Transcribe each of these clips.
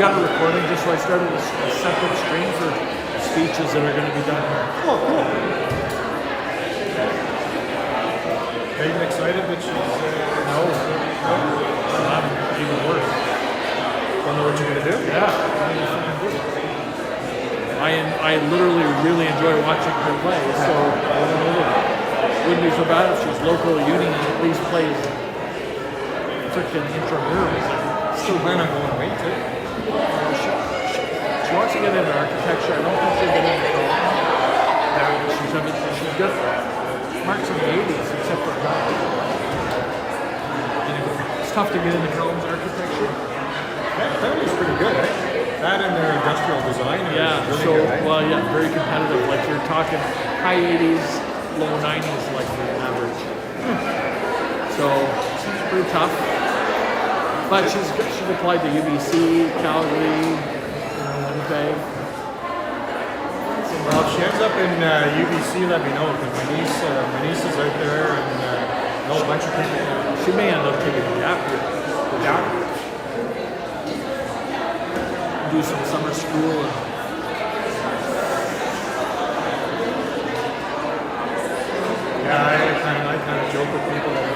got a recording just so I started a separate stream for speeches that are going to be done here. Oh, cool. Are you excited that she's... No. I'm even worse. Don't know what you're going to do? Yeah. I literally really enjoy watching her play, so I don't know that it wouldn't be so bad if she's local uni and at least plays freaking intramurals. Still plan on going away too. She wants to get into architecture. I don't think she'll get into college. She's got marks in the 80s, except for it's tough to get into Collins architecture. That was pretty good, eh? That and their industrial design. Yeah, really so, good, eh? well, yeah, very competitive. Like, you're talking high 80s, low 90s, like, the average. So, it's pretty tough. But she's applied to UBC, Calgary, Winnipeg. Well, if she ends up in UBC, let me know, because my niece is out there, and know a bunch of people. She may end up taking a gap year. Yeah. Do some summer school. Yeah, I kind of joke with people that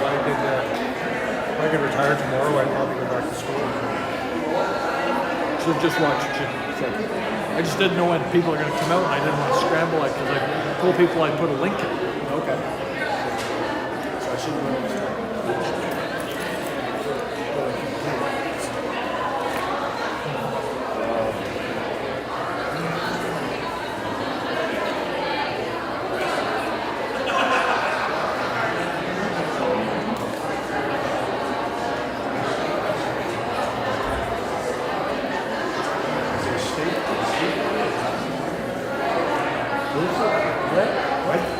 if I could retire tomorrow, I'd probably go back to school. So just watch it. I just didn't know when people are going to come out, and I didn't want to scramble it because I told people I'd put a link in. Okay. So I should go next time.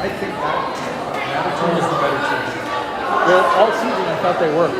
I think that team is the better team. Well, all season I thought they were.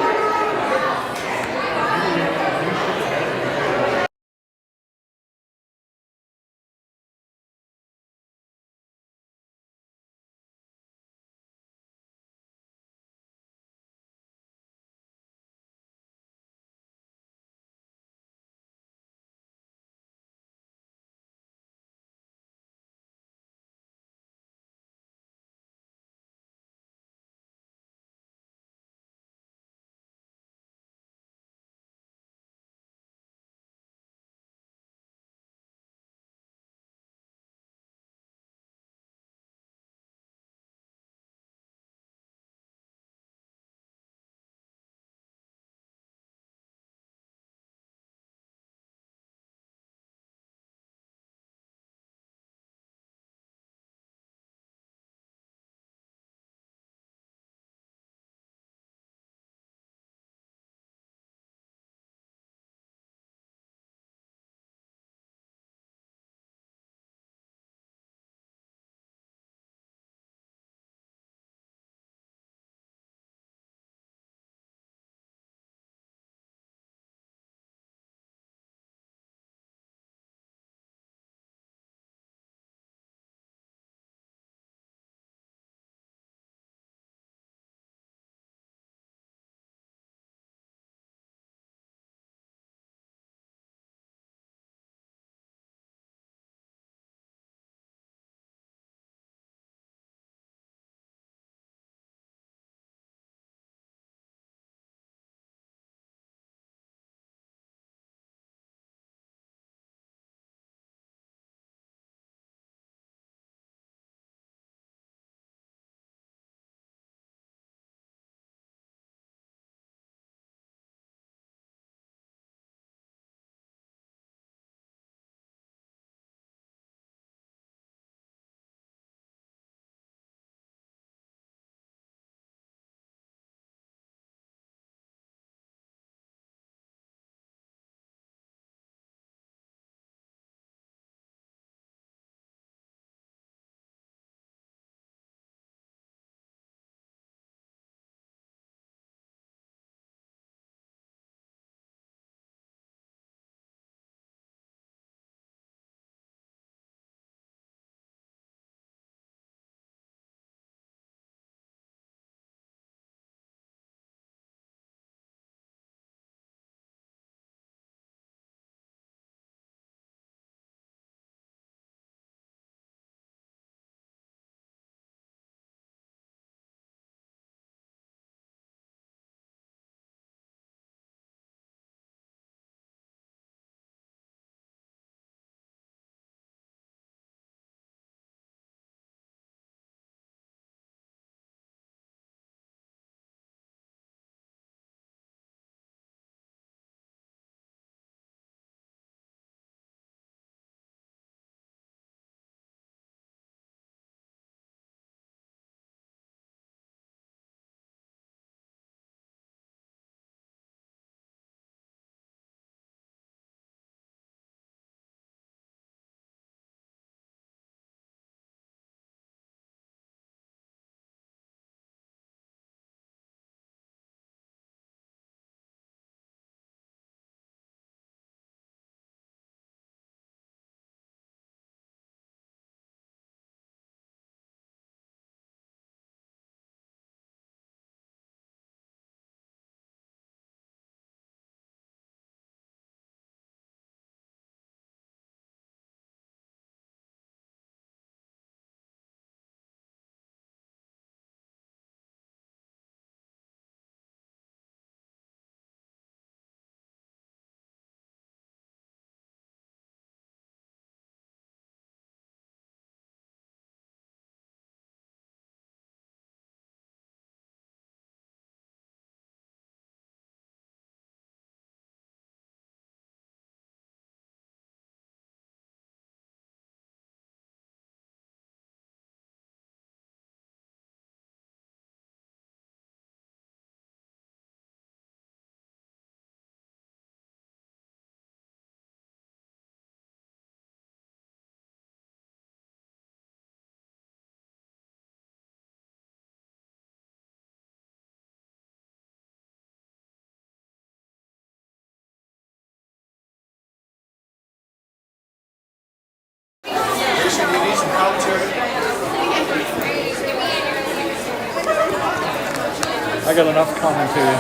I got enough commentary.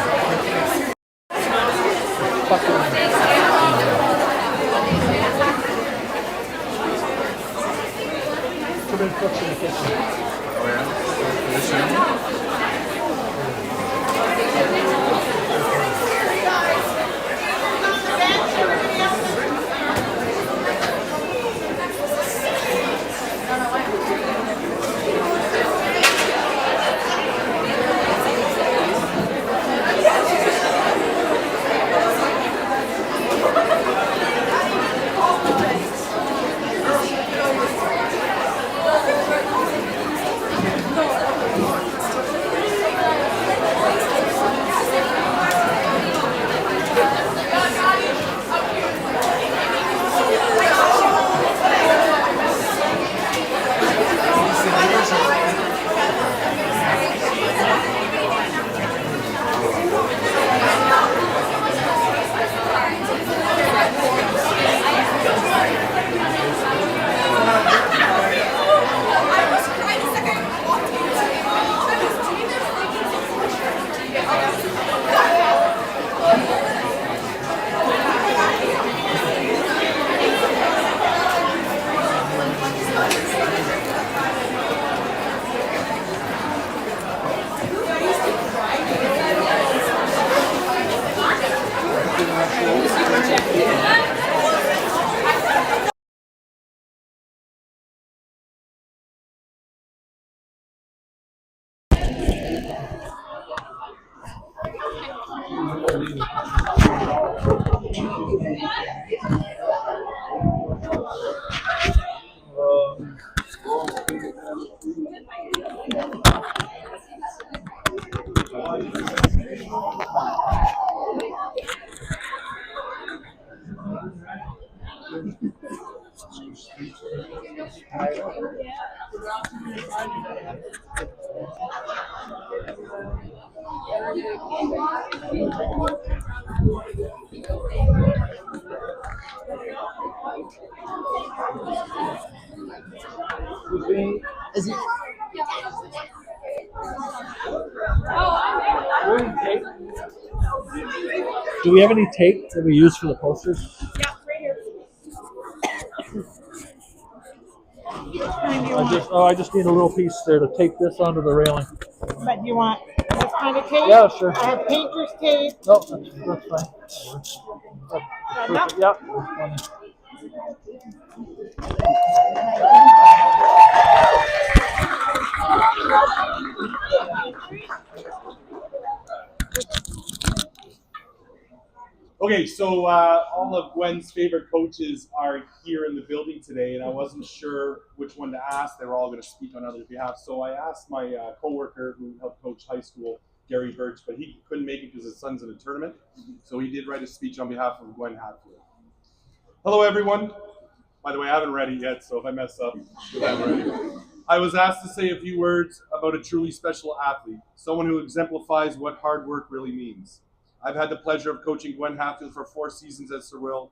Too many cooks in the kitchen. Oh yeah? This year? Is it? Do we have any tape that we use for the posters? I just need a little piece there to tape this onto the railing. But you want this kind of tape? Yeah, sure. I have painter's tape. No, that's fine. Got enough? Yep. Okay, so all of Gwen's favorite coaches are here in the building today, and I wasn't sure which one to ask. They were all going to speak on other behalf, so I asked my coworker who helped coach high school, Gary Birch, but he couldn't make it because his son's in a tournament. So he did write a speech on behalf of Gwen Hatfield. Hello, everyone. By the way, I haven't read it yet, so if I mess up, I haven't read it. I was asked to say a few words about a truly special athlete, someone who exemplifies what hard work really means. I've had the pleasure of coaching Gwen Hatfield for 4 seasons at Sir Will.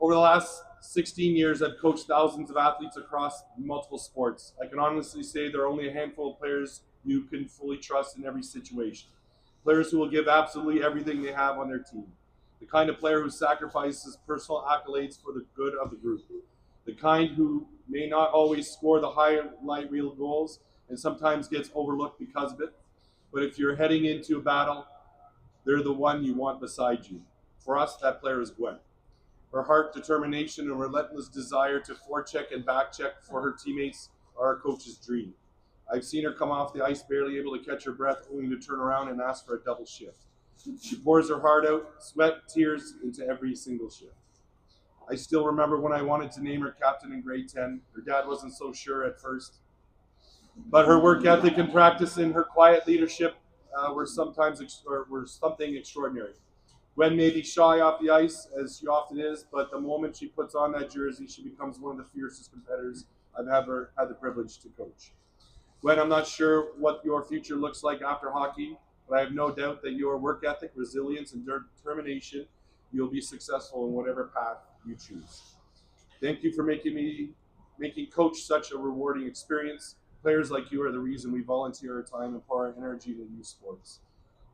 Over the last 16 years, I've coached thousands of athletes across multiple sports. I can honestly say there are only a handful of players you can fully trust in every situation. Players who will give absolutely everything they have on their team. The kind of player who sacrifices personal accolades for the good of the group. The kind who may not always score the highlight reel goals and sometimes gets overlooked because of it. But if you're heading into a battle, they're the one you want beside you. For us, that player is Gwen. Her heart, determination, and relentless desire to forecheck and backcheck for her teammates are a coach's dream. I've seen her come off the ice barely able to catch her breath, only to turn around and ask for a double shift. She pours her heart out, sweat, tears into every single shift. I still remember when I wanted to name her captain in grade 10. Her dad wasn't so sure at first. But her work ethic and practice and her quiet leadership were something extraordinary. Gwen may be shy off the ice, as she often is, but the moment she puts on that jersey, she becomes one of the fiercest competitors I've ever had the privilege to coach. Gwen, I'm not sure what your future looks like after hockey, but I have no doubt that your work ethic, resilience, and determination, you'll be successful in whatever path you choose. Thank you for making coach such a rewarding experience. Players like you are the reason we volunteer our time and pour our energy into youth sports.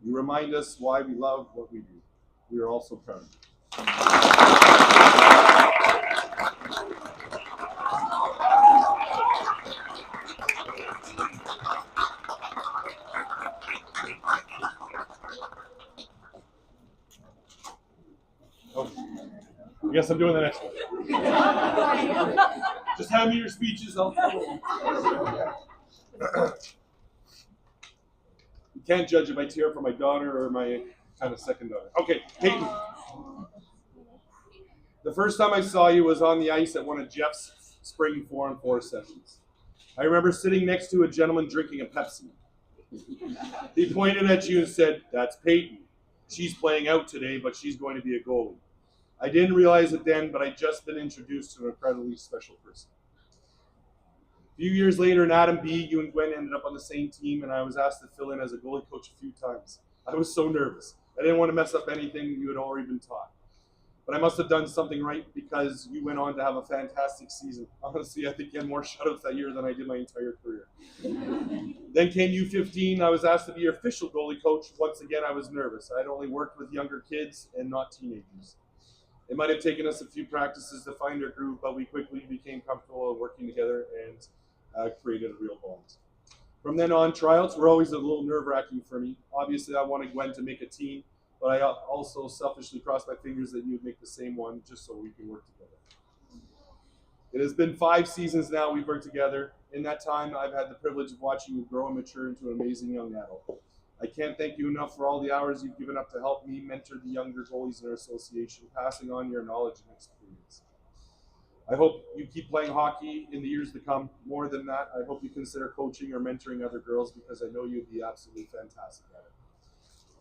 You remind us why we love what we do. We are also proud of you. Oh, I guess I'm doing the next one. Just hand me your speeches. I'll You can't judge if I tear for my daughter or my kind of second daughter. Okay, Peyton. The first time I saw you was on the ice at one of Jeff's spring 4-on-4 sessions. I remember sitting next to a gentleman drinking a Pepsi. He pointed at you and said, "That's Peyton. She's playing out today, but she's going to be a goalie." I didn't realize it then, but I'd just been introduced to an incredibly special person. A few years later in Adam B, you and Gwen ended up on the same team, and I was asked to fill in as a goalie coach a few times. I was so nervous. I didn't want to mess up anything you had already been taught. But I must have done something right because you went on to have a fantastic season. Honestly, I think you had more shutouts that year than I did my entire career. Then came U15. I was asked to be your official goalie coach. Once again, I was nervous. I'd only worked with younger kids and not teenagers. It might have taken us a few practices to find our groove, but we quickly became comfortable working together and created a real bond. From then on, tryouts were always a little nerve-wracking for me. Obviously, I wanted Gwen to make a team, but I also selfishly crossed my fingers that you would make the same one just so we can work together. It has been 5 seasons now we've worked together. In that time, I've had the privilege of watching you grow and mature into an amazing young adult. I can't thank you enough for all the hours you've given up to help me mentor the younger goalies in our association, passing on your knowledge and experience. I hope you keep playing hockey in the years to come. More than that, I hope you consider coaching or mentoring other girls because I know you'd be absolutely fantastic at it.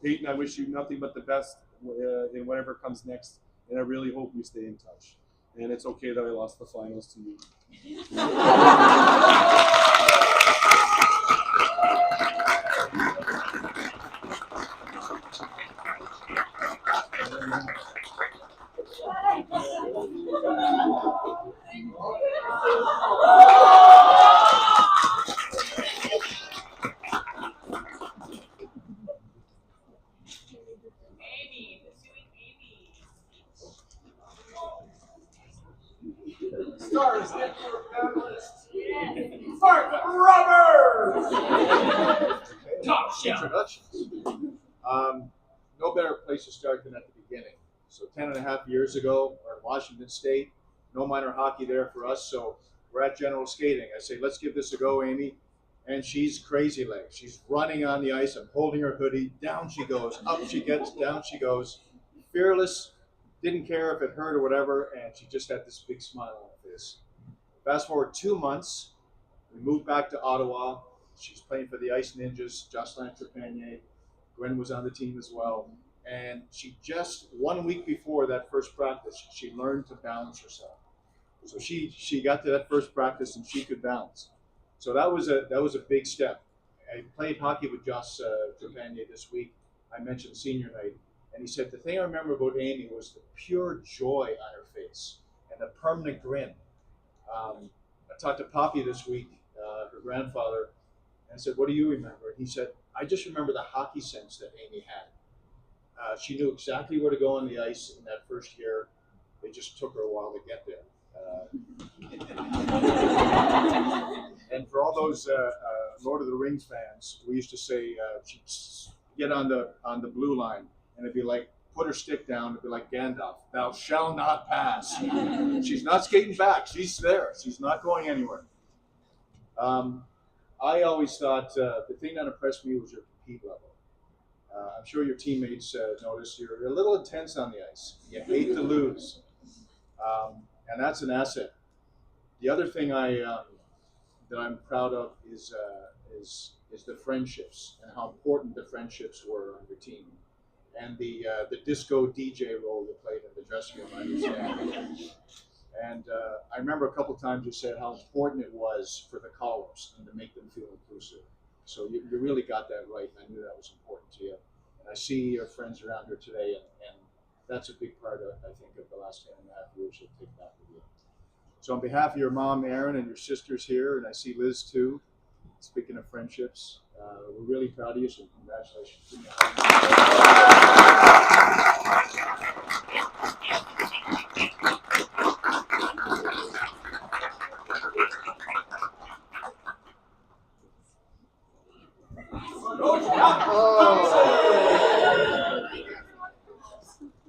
Peyton, I wish you nothing but the best in whatever comes next, and I really hope you stay in touch. And it's okay that I lost the finals to you. Stars, thank you for panelists. Mark Roberts! Top shelf. Introductions. No better place to start than at the beginning. So 10.5 years ago, we're in Washington State. No minor hockey there for us, so we're at General Skating. I say, let's give this a go, Amy. And she's crazy legs. She's running on the ice. I'm holding her hoodie. Down she goes. Up she gets. Down she goes. Fearless. Didn't care if it hurt or whatever, and she just had this big smile on her face. Fast forward 2 months, we moved back to Ottawa. She's playing for the Ice Ninjas, Jocelyn Trepanier. Gwen was on the team as well. And she just, 1 week before that first practice, she learned to balance herself. So she got to that first practice and she could balance. So that was a big step. I played hockey with Joss Trepanier this week. I mentioned senior night. And he said, the thing I remember about Amy was the pure joy on her face and the permanent grin. I talked to Poppy this week, her grandfather, and I said, what do you remember? And he said, I just remember the hockey sense that Amy had. She knew exactly where to go on the ice in that first year. It just took her a while to get there. And for all those Lord of the Rings fans, we used to say, she'd get on the blue line, and it'd be like, put her stick down, it'd be like Gandalf, thou shalt not pass. She's not skating back, she's there, she's not going anywhere. I always thought the thing that impressed me was your compete level. I'm sure your teammates noticed you're a little intense on the ice. You hate to lose, and that's an asset. The other thing that I'm proud of is the friendships and how important the friendships were on your team, and the disco DJ role you played in the dressing room. I understand. And I remember a couple times you said how important it was for the callers and to make them feel inclusive. So you really got that right, and I knew that was important to you. And I see your friends around here today, and that's a big part of, I think, of the last 10.5 years you'll take back with you. So on behalf of your mom, Erin, and your sisters here, and I see Liz too, Speaking of friendships, we're really proud of you, so congratulations.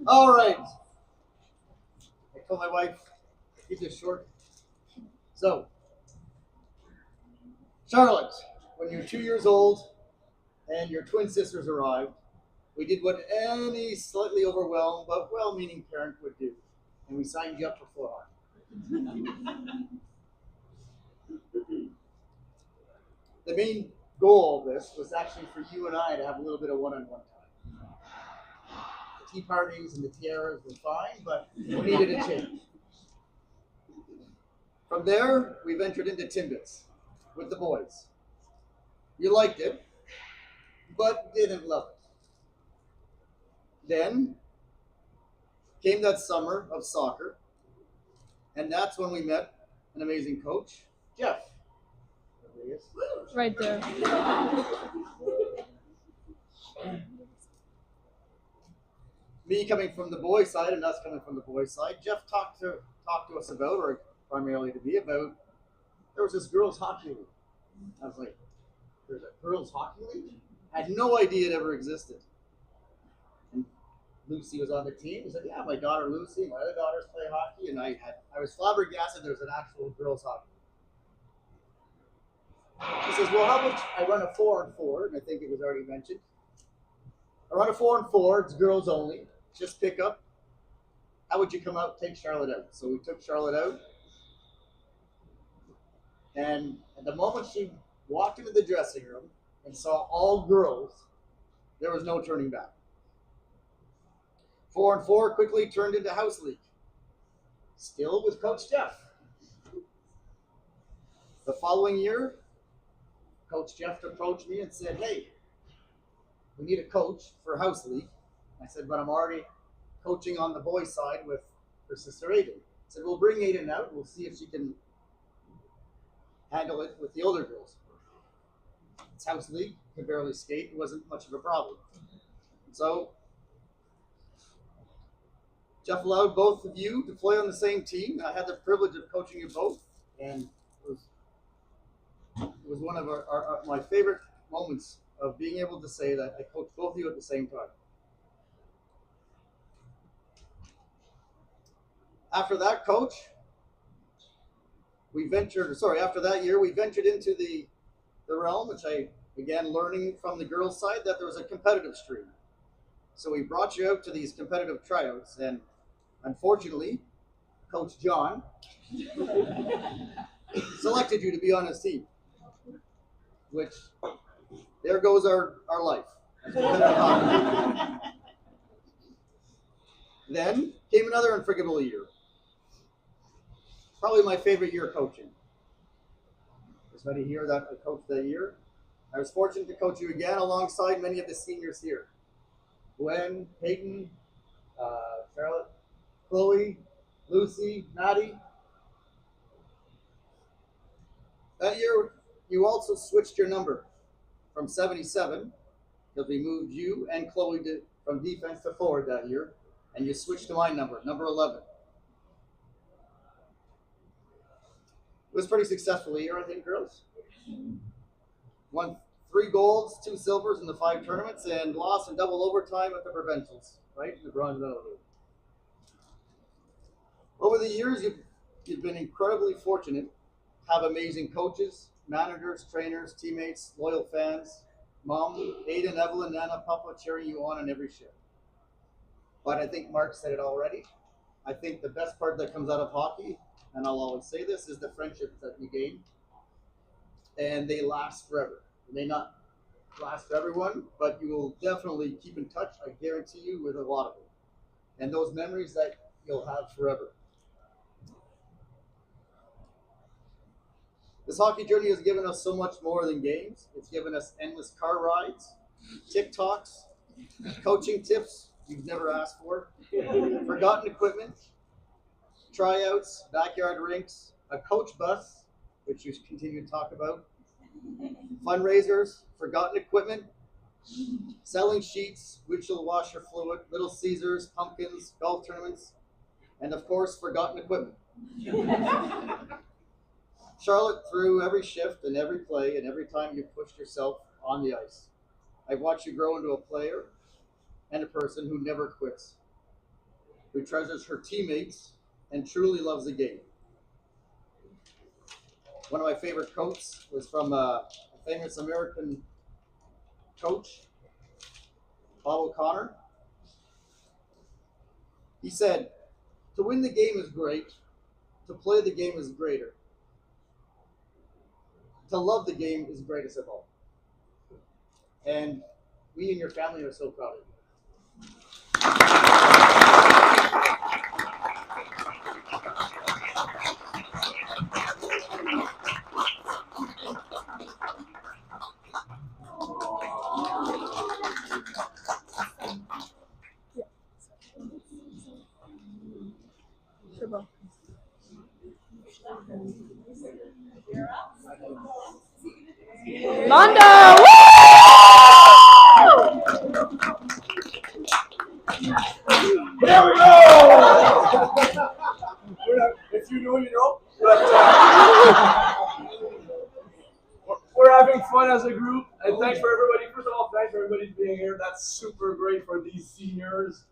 All right. I told my wife, keep this short. So, Charlotte, when you're 2 years old and your twin sisters arrived, we did what any slightly overwhelmed but well-meaning parent would do, and we signed you up for floor hockey. The main goal of this was actually for you and I to have a little bit of one-on-one time. The tea parties and the tiaras were fine, but we needed a change. From there, we ventured into Timbits with the boys. You liked it, but didn't love it. Then came that summer of soccer, and that's when we met an amazing coach, Jeff. There he is. Right there. Me coming from the boys' side and us coming from the boys' side, Jeff talked to us about, or primarily to me about, there was this girls' hockey league. I was like, there's a girls' hockey league? I had no idea it ever existed. And Lucy was on the team. He said, yeah, my daughter Lucy, my other daughters play hockey, and I was flabbergasted there was an actual girls' hockey league. He says, well, how about I run a 4-on-4, and I think it was already mentioned. I run a 4-on-4, it's girls only, just pick up. How would you come out, take Charlotte out? So we took Charlotte out. And at the moment she walked into the dressing room and saw all girls, there was no turning back. 4-on-4 quickly turned into house league. Still with Coach Jeff. The following year, Coach Jeff approached me and said, hey, we need a coach for house league. I said, but I'm already coaching on the boys' side with her sister Aiden. I said, we'll bring Aiden out. We'll see if she can handle it with the older girls. It's house league. Can barely skate. It wasn't much of a problem. So Jeff allowed both of you to play on the same team. I had the privilege of coaching you both, and it was one of my favorite moments of being able to say that I coached both of you at the same time. After that, coach, after that year, we ventured into the realm, which I began learning from the girls' side that there was a competitive stream. So we brought you out to these competitive tryouts, and unfortunately, Coach John selected you to be on his team, which, there goes our life. Then came another unforgettable year. Probably my favorite year coaching. There's many here that I coached that year. I was fortunate to coach you again alongside many of the seniors here. Gwen, Peyton, Charlotte, Chloe, Lucy, Maddie. That year, you also switched your number from 77, because we moved you and Chloe from defense to forward that year, and you switched to my number 11. It was a pretty successful year, I think, girls. Won 3 golds, 2 silvers in the 5 tournaments, and lost in double overtime at the provincials, right? In the bronze medal. Over the years, you've been incredibly fortunate to have amazing coaches, managers, trainers, teammates, loyal fans, Mom, Aiden, Evelyn, Nana, Papa cheering you on every shift. But I think Mark said it already. I think the best part that comes out of hockey, and I'll always say this, is the friendships that you gain. And they last forever. They may not last for everyone, but you will definitely keep in touch, I guarantee you, with a lot of them. And those memories that you'll have forever. This hockey journey has given us so much more than games. It's given us endless car rides, TikToks, coaching tips you've never asked for, forgotten equipment, tryouts, backyard rinks, a coach bus, which you continue to talk about, fundraisers, forgotten equipment, selling sheets, windshield washer fluid, Little Caesars, pumpkins, golf tournaments, and of course, forgotten equipment. Charlotte, through every shift and every play and every time you pushed yourself on the ice, I've watched you grow into a player and a person who never quits, who treasures her teammates and truly loves the game. One of my favorite quotes was from a famous American coach, Bob O'Connor. He said, "To win the game is great, to play the game is greater. To love the game is greatest of all." And we and your family are so proud of you. Mondo! Woo! Here we go! If you know, you know. But, we're having fun as a group, and thanks for everybody. First of all, thanks for everybody being here. That's super great for these seniors.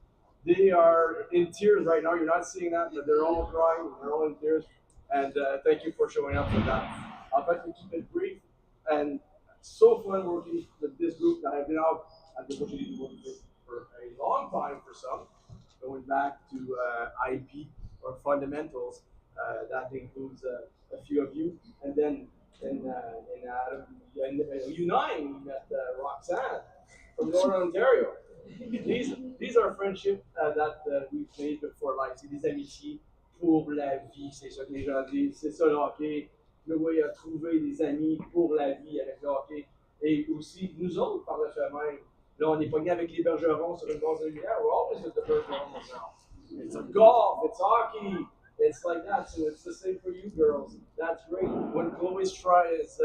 They are in tears right now. You're not seeing that, but they're all crying. They're all in tears. And thank you for showing up for that. I'll try to keep it brief. And so fun working with this group that I've now had the opportunity to work with for a long time for some, going back to IP or fundamentals. That includes a few of you. And then in Adam, and U9, we met Roxanne from Northern Ontario. These are friendships that we've made before life. C'est des amitiés pour la vie, c'est ça que les gens disent. C'est ça le hockey. Le way à trouver des amis pour la vie avec le hockey. Et aussi, nous autres, par le fait même, là, on est pognés avec les Bergerons sur une base de lumière. We're always with the Bergerons now. It's a golf, it's hockey, it's like that. So it's the same for you girls. That's great. When Chloe's is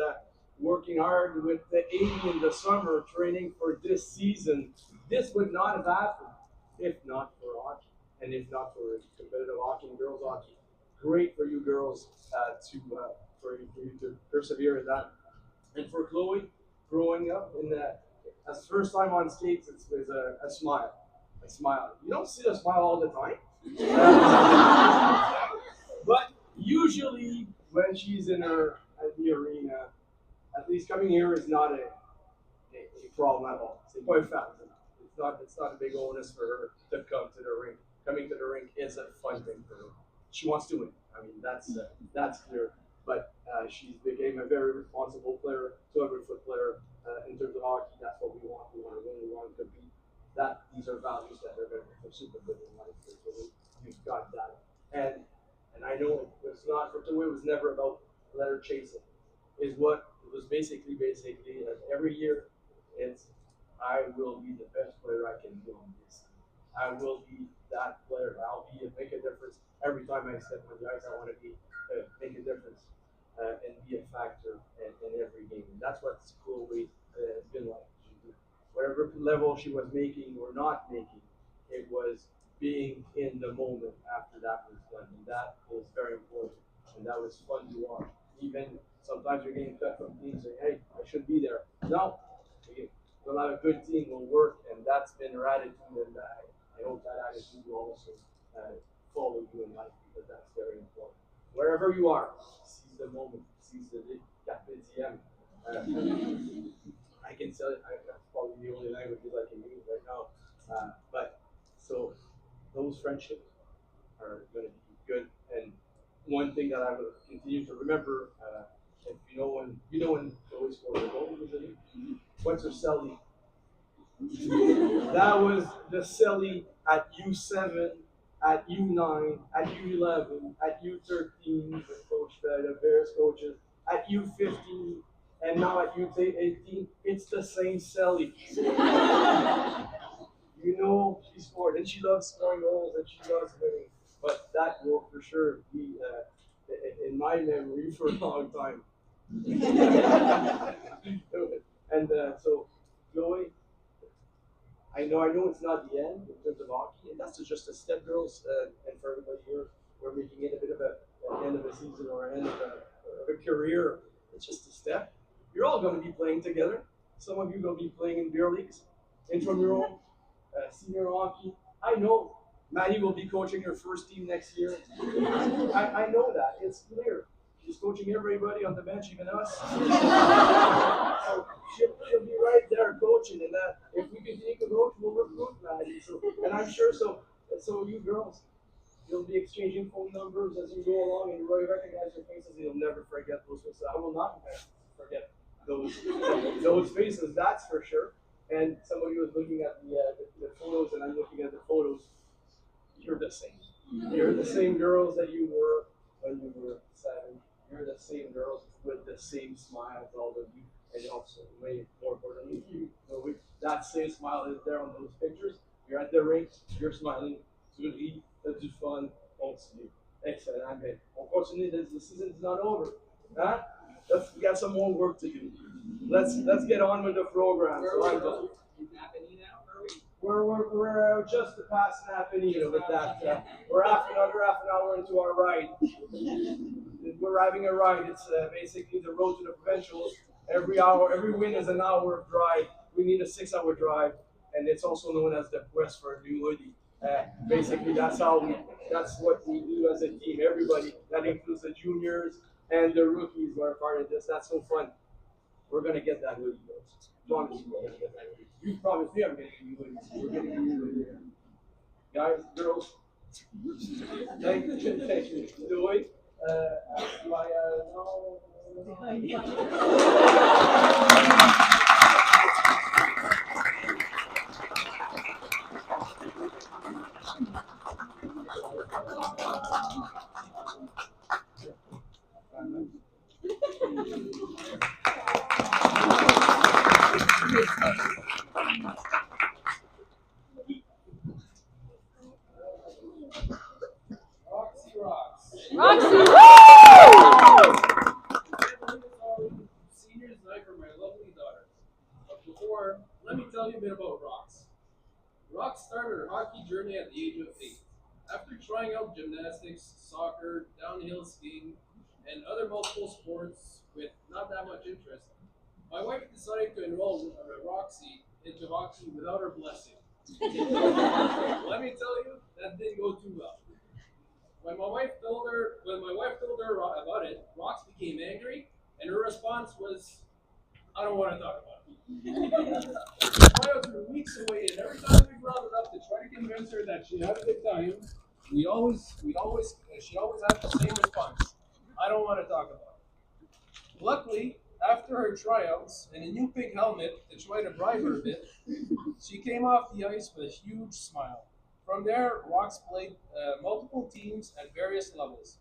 working hard with the 80 in the summer, training for this season, this would not have happened if not for hockey and if not for competitive hockey and girls hockey. Great for you girls for you to persevere in that. And for Chloe, growing up in that, as first time on skates, it's a smile. A smile. You don't see a smile all the time. But usually when she's in at the arena, at least coming here is not a problem at all. C'est pas un factor. It's not a big onus for her to come to the rink. Coming to the rink is a fun thing for her. She wants to win. I mean, that's clear. But she's became a very responsible player, 200-foot player in terms of hockey. That's what we want. We want to win. We want to compete. These are values that are very super good in life. So you've got that. And I know it's not for Chloe. It was never about letter chasing. It was basically every year. It's I will be the best player I can be on this. I will be that player. I'll make a difference every time I step on the ice. I want to make a difference and be a factor in every game. And that's what Chloe has been like. Whatever level she was making or not making, it was being in the moment after that was done. And that was very important. And that was fun to watch. Even sometimes you're getting cut from teams saying, hey, I should be there. No. We'll have a good team, will work, and that's been her attitude, and I hope that attitude will also follow you in life, because that's very important. Wherever you are, seize the moment, seize the carpe I can tell you, that's probably the only languages I can use right now. But so those friendships are going to be good, and one thing that I will continue to remember, if you know when Chloe scores a goal usually. What's her celly? That was the celly at U7, at U9, at U11, at U13 with Coach Fed, the various coaches, at U15, and now at U18. It's the same celly. You know she scored, and she loves scoring goals, and she loves winning. But that will for sure be in my memory for a long time. And so, Chloe, I know it's not the end in terms of hockey, and that's just a step, girls, and for everybody here, we're making it a bit of an end of a season or an end of a career. It's just a step. You're all going to be playing together. Some of you are going to be playing in beer leagues, intramural, senior hockey. I know Maddie will be coaching your first team next year. I know that. It's clear. She's coaching everybody on the bench, even us. So she'll be right there coaching, and that if we continue to coach, we'll recruit Maddie. So, and I'm sure so you girls, you'll be exchanging phone numbers as you go along, and you really recognize your faces, and you'll never forget those faces. I will not forget those faces, that's for sure. And somebody was looking at the photos, and I'm looking at the photos. You're the same. You're the same girls that you were when you were 7. You're the same girls with the same smiles, all of you. And also, way more importantly, you know, that same smile is there on those pictures. You're at the rink, you're smiling. Tu ris, t'as du fun, continue. Excellent, man. On continue, the season is not over. Huh? We got some more work to do. Let's get on with the program. So we're just past Napanita with that. We're another half an hour into our ride. We're having a ride. It's basically the road to the provincials. Every win is an hour of drive. We need a 6-hour drive, and it's also known as the quest for a new hoodie. Basically, that's what we do as a team. Everybody, that includes the juniors and the rookies who are part of this. That's so fun. We're gonna get that hoodie, guys. Promise you, we're gonna get that hoodie. You promised me I'm getting a new hoodie. We're getting a new hoodie. Guys, girls, thank you. Joy, Roxy, Senior's night for my lovely daughter. But before, let me tell you a bit about Rox. Rox started her hockey journey at the age of 8. After trying out gymnastics, soccer, downhill skiing, and other multiple sports with not that much interest, my wife decided to enroll Roxy into hockey without her blessing. Let me tell you, that didn't go too well. When my wife told her about it, Rox became angry, and her response was, "I don't want to talk about it." Tryouts were weeks away, and every time we brought it up to try to convince her that she had a good time, she always had the same response: "I don't want to talk about it." Luckily, after her tryouts and a new pink helmet to try to bribe her a bit, she came off the ice with a huge smile. From there, Rox played multiple teams at various levels.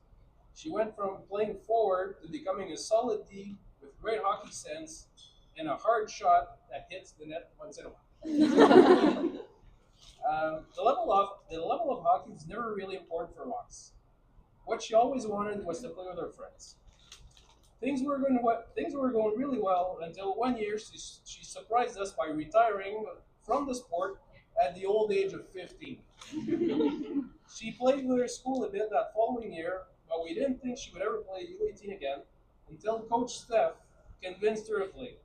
She went from playing forward to becoming a solid D with great hockey sense and a hard shot that hits the net once in a while. The level of hockey is never really important for Rox. What she always wanted was to play with her friends. Things were going really well until one year she surprised us by retiring from the sport at the old age of 15. She played with her school a bit that following year, but we didn't think she would ever play U18 again until Coach Steph convinced her to play.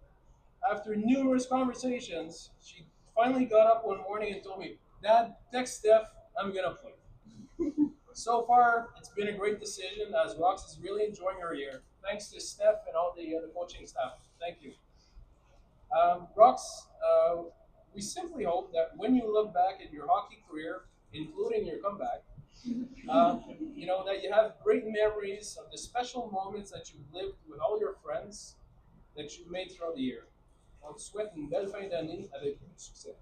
After numerous conversations, she finally got up one morning and told me, "Dad, text Steph, I'm gonna play." So far, it's been a great decision as Rox is really enjoying her year. Thanks to Steph and all the other coaching staff. Thank you. Rox, we simply hope that when you look back at your hockey career, including your comeback, that you have great memories of the special moments that you've lived with all your friends that you've made throughout the year. On te souhaite une belle fin d'année avec beaucoup de succès.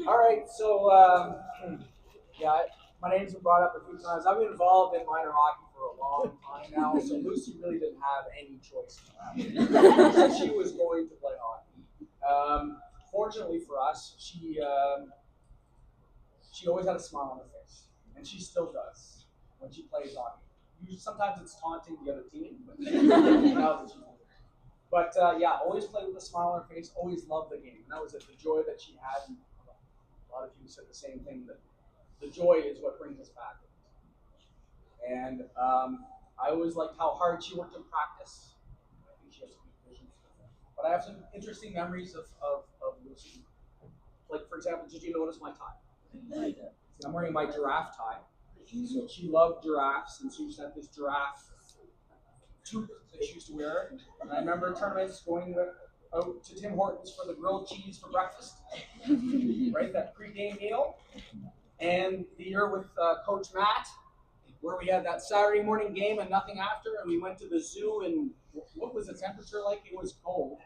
All right. So, my name's been brought up a few times. I've been involved in minor hockey for a long time now, so Lucy really didn't have any choice in that. She was going to play hockey. Fortunately for us, she always had a smile on her face, and she still does when she plays hockey. Usually, sometimes it's taunting the other team, but now that she's older. But yeah, always played with a smile on her face. Always loved the game, and that was it. The joy that she had. And a lot of you said the same thing, that the joy is what brings us back. And I always liked how hard she worked in practice. I think she has some good vision. But I have some interesting memories of Lucy. Like, for example, did you notice my tie? I'm wearing my giraffe tie. So she loved giraffes, and she used to have this giraffe toque that she used to wear. And I remember tournaments going out to Tim Hortons for the grilled cheese for breakfast, right? That pre-game meal. And the year with Coach Matt, where we had that Saturday morning game and nothing after, and we went to the zoo, and what was the temperature like? It was cold.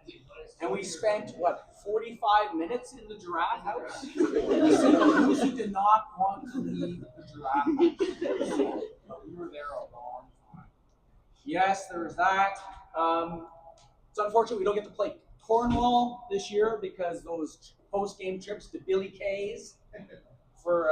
And we spent, 45 minutes in the giraffe house? Lucy did not want to leave the giraffe house. But we were there a long time. Yes, there was that. It's unfortunate we don't get to play Cornwall this year because those post-game trips to Billy K's for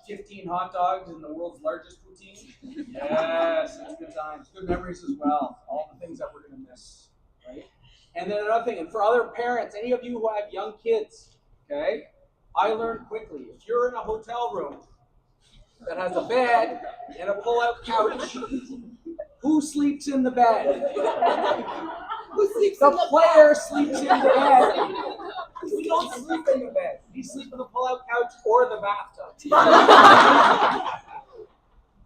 15 hot dogs in the world's largest poutine. Yes, it's good times, good memories as well. All the things that we're gonna miss, right? And then another thing, and for other parents, any of you who have young kids, okay, I learned quickly, if you're in a hotel room that has a bed and a pull-out couch, who sleeps in the bed? The player sleeps in the bed. We don't sleep in the bed. We sleep in the pull-out couch or the bathtub.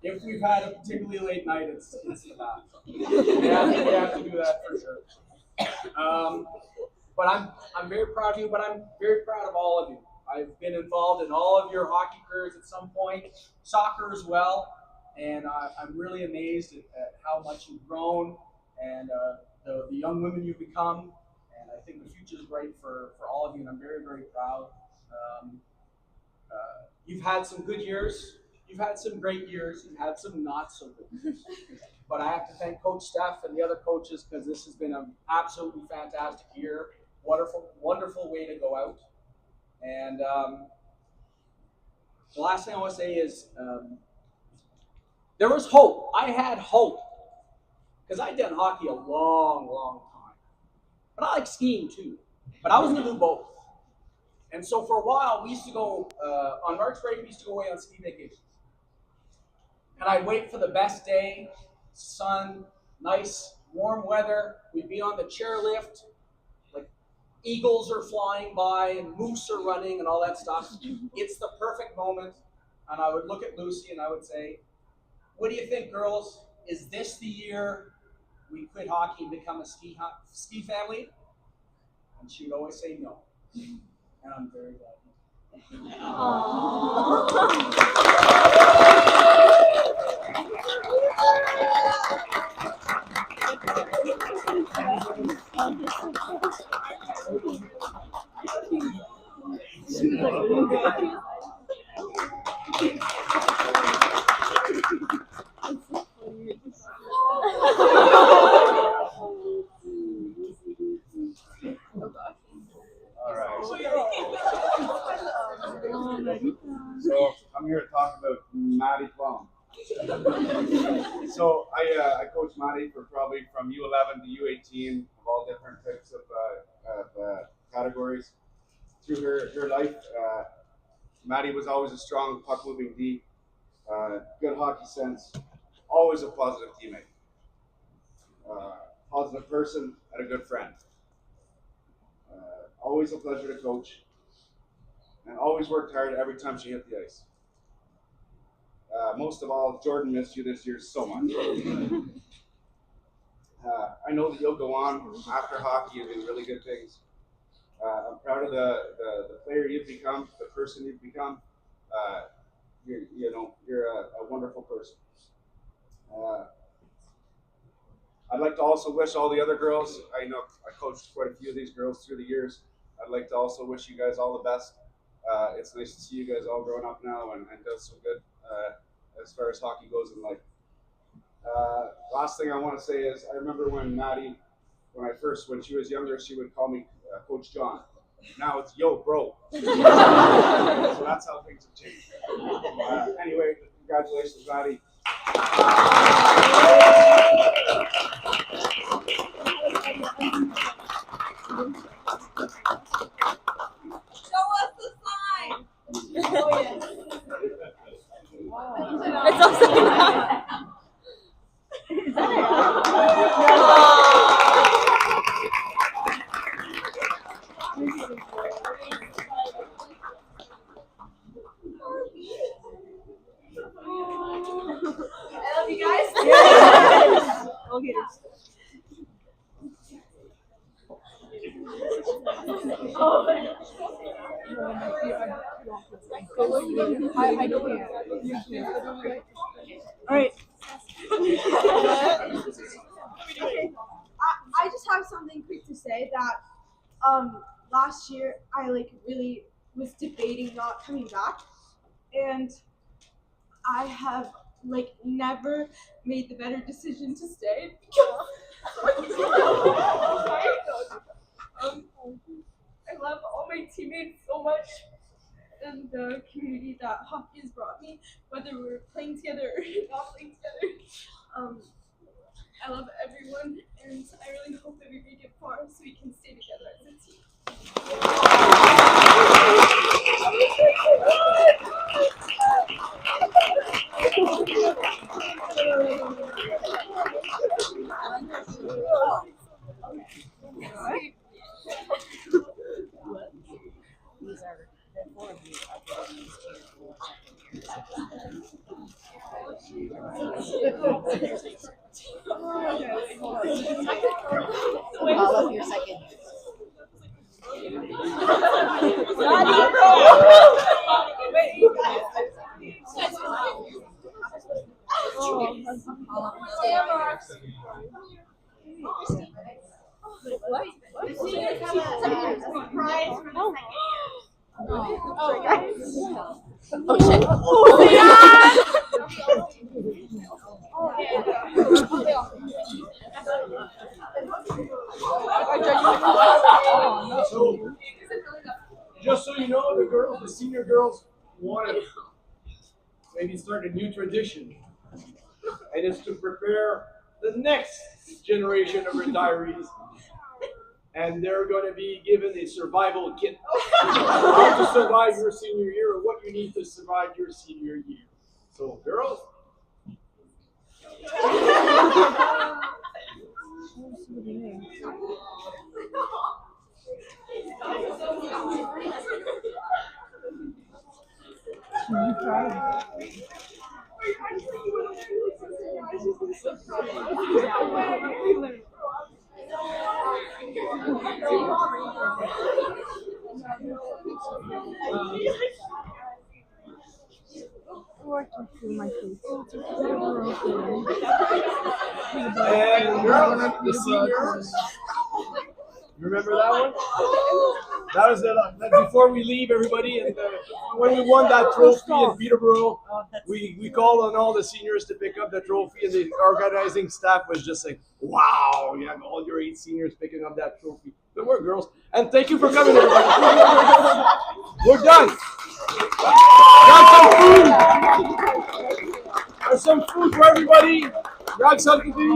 If we've had a particularly late night, it's the bathtub. We have to do that for sure. But I'm very proud of you, but I'm very proud of all of you. I've been involved in all of your hockey careers at some point, soccer as well, and I'm really amazed at how much you've grown and the young women you've become. And I think the future is bright for all of you, and I'm very, very proud. You've had some good years, you've had some great years, you've had some not so good years. But I have to thank Coach Steph and the other coaches because this has been an absolutely fantastic year. Wonderful, wonderful way to go out. And the last thing I want to say is there was hope. I had hope because I'd done hockey a long, long time. But I like skiing too. But I was going to do both. And so for a while, we used to go, on March break, we used to go away on ski vacations. And I'd wait for the best day, sun, nice, warm weather. We'd be on the chairlift, like eagles are flying by and moose are running and all that stuff. It's the perfect moment. And I would look at Lucy and I would say, what do you think, girls? Is this the year we quit hockey and become a ski family? And she would always say no. And I'm very glad. So I'm here to talk about Maddie Plum. So I coached Maddie from U11 to U18 of all different types of categories. Through her life, Maddie was always a strong puck-moving D, good hockey sense, always a positive teammate, positive person, and a good friend. Always a pleasure to coach, and always worked hard every time she hit the ice. Most of all, Jordan missed you this year so much. I know that you'll go on after hockey and do really good things. I'm proud of the player you've become, the person you've become. You're a wonderful person. I'd like to also wish all the other girls, I know I coached quite a few of these girls through the years. I'd like to also wish you guys all the best. it's nice to see you guys all growing up now and does so good as far as hockey goes in life. Last thing I want to say is I remember when Maddie, when she was younger, she would call me Coach John. Now it's yo, bro. So that's how things have changed. Anyway, congratulations, Maddie. Show us the sign. Oh, yeah. It's upside down. Is that I love you guys. okay. All right. I just have something quick to say that last year I really was debating not coming back, and I have never made the better decision to stay because I love all my teammates so much and the community that hockey has brought me, whether we're playing together or not playing together. I love everyone, and I really hope that we make it far so we can stay together as a team. All of your second. Oh shit. Oh yeah. So, just so you know, the senior girls want to maybe start a new tradition, and it's to prepare the next generation of retirees. And they're going to be given a survival kit. How to survive your senior year, or what you need to survive your senior year. So, girls. Working through my face. And girls, the seniors. You remember that one? That was before we leave, everybody. And when we won that trophy in Peterborough, we called on all the seniors to pick up the trophy, and the organizing staff was just like, "Wow, you have all your 8 seniors picking up that trophy." Good work, girls, and thank you for coming, everybody. We're done. Got some food. There's some food for everybody. Grab something to eat.